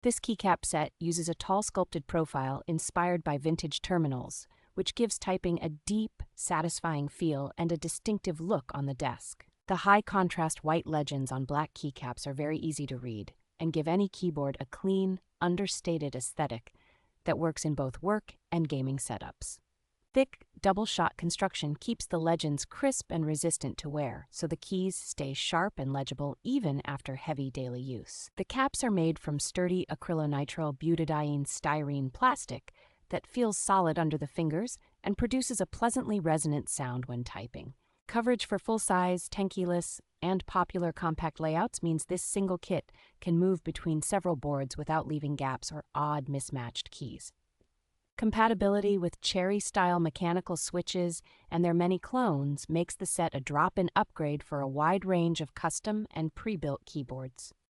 This keycap set uses a tall sculpted profile inspired by vintage terminals, which gives typing a deep, satisfying feel and a distinctive look on the desk. The high-contrast white legends on black keycaps are very easy to read and give any keyboard a clean, understated aesthetic that works in both work and gaming setups. Thick, double-shot construction keeps the legends crisp and resistant to wear, so the keys stay sharp and legible even after heavy daily use. The caps are made from sturdy acrylonitrile butadiene styrene plastic that feels solid under the fingers and produces a pleasantly resonant sound when typing. Coverage for full-size, tenkeyless, and popular compact layouts means this single kit can move between several boards without leaving gaps or odd mismatched keys. Compatibility with Cherry-style mechanical switches and their many clones makes the set a drop-in upgrade for a wide range of custom and pre-built keyboards.